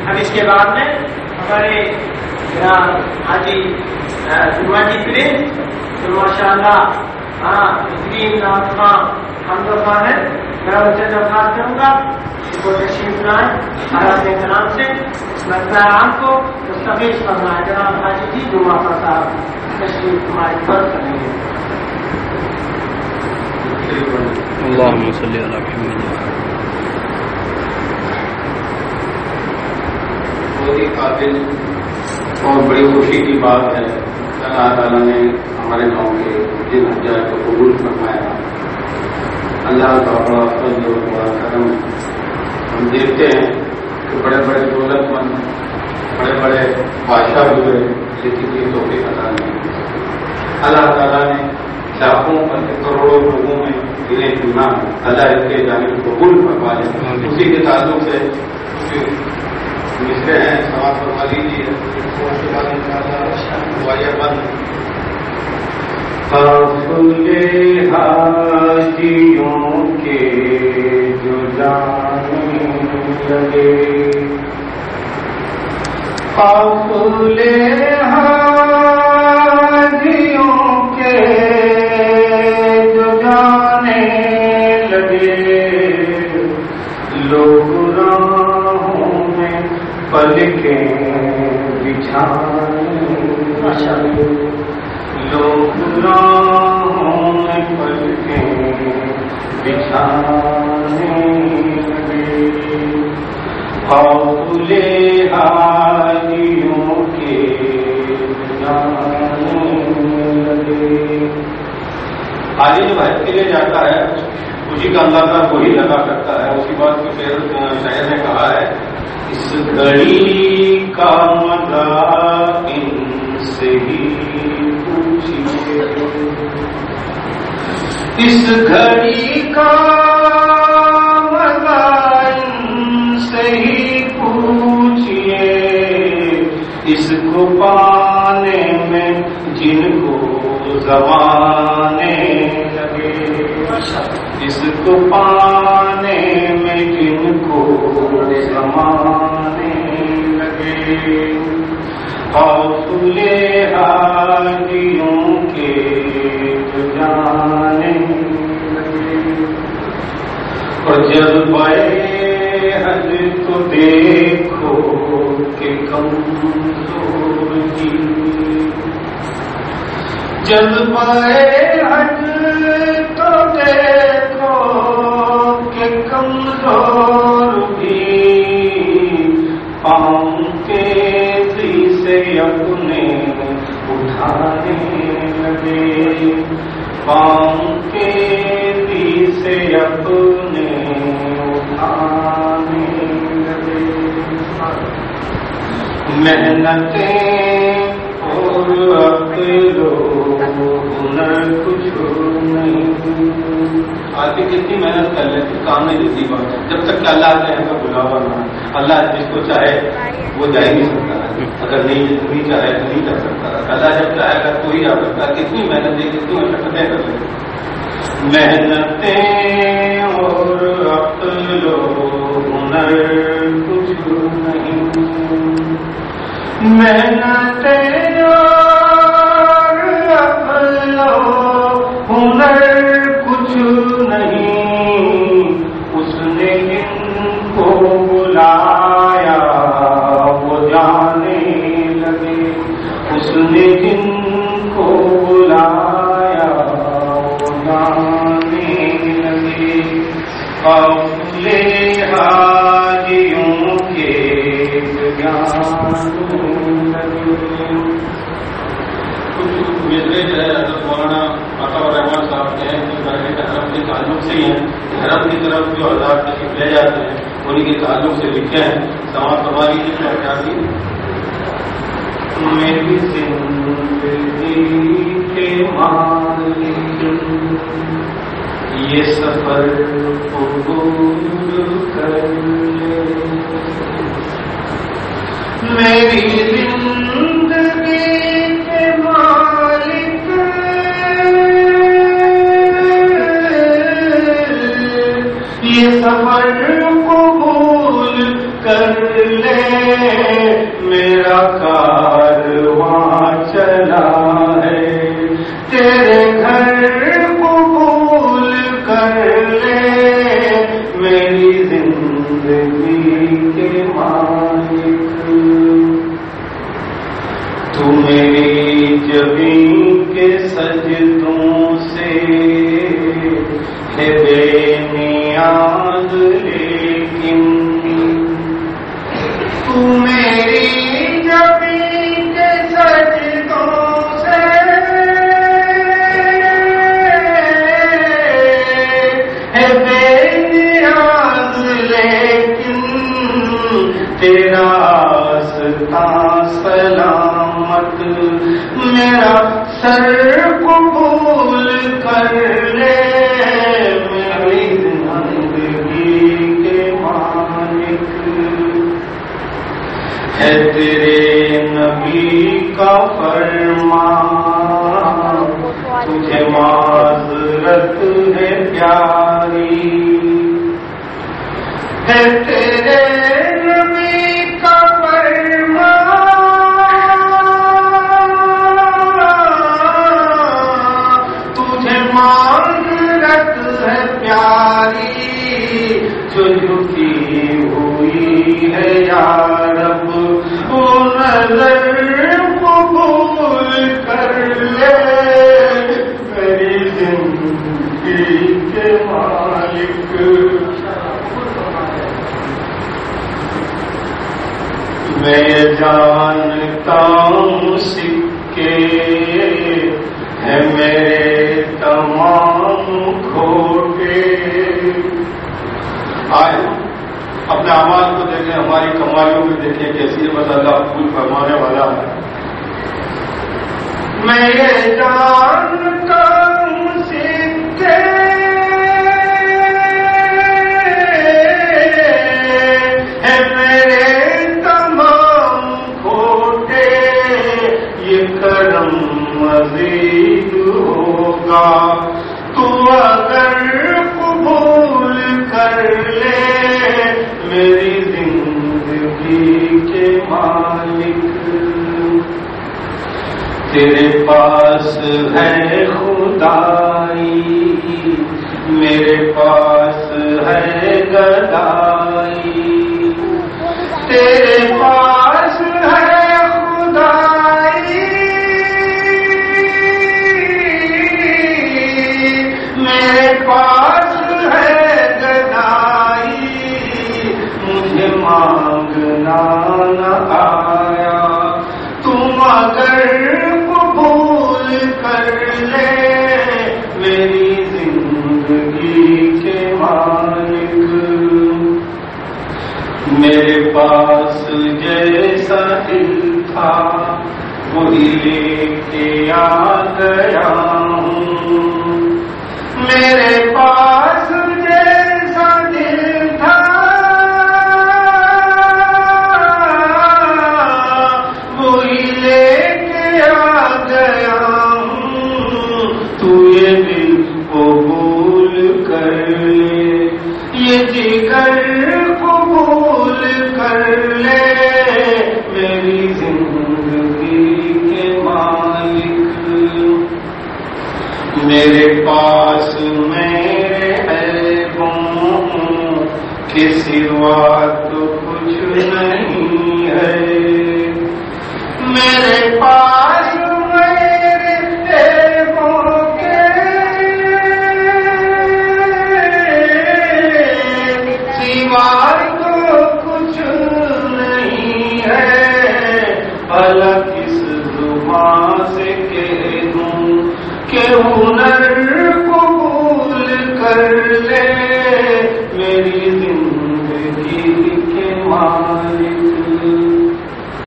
اب اس کے بعد میں ہمارے حاجی جمعہ جی پھرے تو ماشاء اللہ نام خان حمد خان ہے، میں ان سے درخواست کروں گا کہ وہ تشریف لائیں حالات احترام سے عام کو مستقل فرمائے۔ جناب حاجی جی جمعہ کا صاحب تشریف ہماری فرض کریں گے۔ اللہم صلی علی محمد۔ بہت ہی قابل اور بڑی خوشی کی بات ہے اللہ تعالیٰ نے ہمارے گاؤں کے جن حجاج کو قبول فرمایا۔ اللہ کا بڑا فضل اور بڑا کرم۔ ہم دیکھتے ہیں کہ بڑے بڑے دولت مند بڑے بڑے بادشاہ ہوئے لیکن یہ توفیق عطا نہیں۔ اللہ تعالیٰ نے لاکھوں کروڑوں لوگوں میں انہیں چنا، اللہ اس کے جانب قبول فرما لے۔ اسی کے تعلق سے مصرے ہیں سماعت فرما لیجیے۔ قافلے حاجیوں کے جو جانے لگے، قافلے حاجیوں کے جو جانے لگے، لوگ راہوں میں پلکیں بچھانے لگے، لوگ راہوں میں پلکیں بچھانے لگے، قافلے حاجیوں کے جانے لگے۔ حاجی جو حج کے لیے جاتا ہے اسی کا اندازہ وہی لگا کرتا ہے۔ اسی بات کو شاعر نے کہا ہے، اس گھڑی کا مزہ ان سے ہی پوچھیے، اس گھڑی کا مزہ ان سے ہی پوچھیے، اس کو پانے میں جن کو زمانے لگے، اس کو پانے میں جن کو زمانے لگے، قافلے حاجیوں کے جو جانے لگے۔ اور جذبہ حج کو دیکھو کہ کمزور کی، جذبہ حج تو دیکھو کہ کمزور بھی، پاؤں تیزی سے اپنے اٹھانے لگے، پاؤں تیزی سے اپنے اٹھانے لگے، محنتیں اور عقل و ہنر کچھ نہیں۔ آدمی جتنی محنت کر لے کام نہیں جتنی بات، جب تک کہ اللہ کے کا بلاوا نہ، اللہ جس کو چاہے وہ جا ہی نہیں سکتا ہے، اگر نہیں چاہے تو نہیں کر سکتا۔ اللہ جب چاہے گا تو ہی آ سکتا ہے، کتنی محنت دے کتنی مشقتیں کر لیں۔ محنتیں اور عقل و ہنر کچھ نہیں، محنتیں اور عقل و ہنر کچھ نہیں، اس نے جن کو بلایا وہ جانے لگے، اس نے جن کو بلایا وہ جانے لگے، قافلے حاجیوں کے جانے لگے۔ مصرے جو ہے حضرت مولانا عطا الرحمان صاحب کے ہیں، جو درگاہ کے حرم کے تعلق سے ہی ہیں، حرم کی طرف جو آزاد تشریف لے جاتے ہیں انہیں کے تعلق سے لکھے ہیں۔ سماعت فرما لیجیے تو کیا تھی؟ میری زندگی کے مالک یہ سفر قبول کر لے، میری زندگی کے مالک یہ سفر قبول کر لے، میرا آستاں سلامت، میرا سر قبول کر لے، میری زندگی کے مالک ہے تیرے نبی کا فرمان، تجھے معذرت ہے پیاری، ہے تیرے نبی کا فرمان، تجھے معذرت ہے پیاری، جو جھکی ہوئی ہے یا رب وہ نظر قبول کر لے، میری زندگی کے مالک میں جانتا ہوں سکے ہے میرے تمام کھوٹے۔ آئے اپنے اعمال کو دیکھیں، ہماری کمائیوں میں دیکھیں کیسی ہے، بس اللہ قبول فرمانے والا ہے۔ میں یہ جانتا ہوں سکے ہے میرے تمام کھوٹے، یہ کرم مزید ہوگا تو اگر قبول کر لے، میری زندگی کے مالک تیرے پاس ہے خدائی، میرے پاس ہے گدائی، تیرے پاس ہے خدائی، میرے پاس ہے گدائی، مجھے مانگنا نہ آیا، تم اگر قبول کر لے، میری زندگی کے مالک میرے پاس جیسا دل تھا وہی لے کے آ گیا ہوں، میرے پاس جیسا دل تھا وہی لے کے آ گیا ہوں، تو یہ دل قبول کر لے، یہ جگر قبول کر لے، میری زندگی کے مالک میرے پاس میرے عیبوں کے سوا تو کچھ نہیں ہے، میرے پاس میرے عیبوں کے سوا تو کچھ نہیں ہے، بھلا کس زبان سے کہہ دوں کہ ہنر قبول کر لے، میری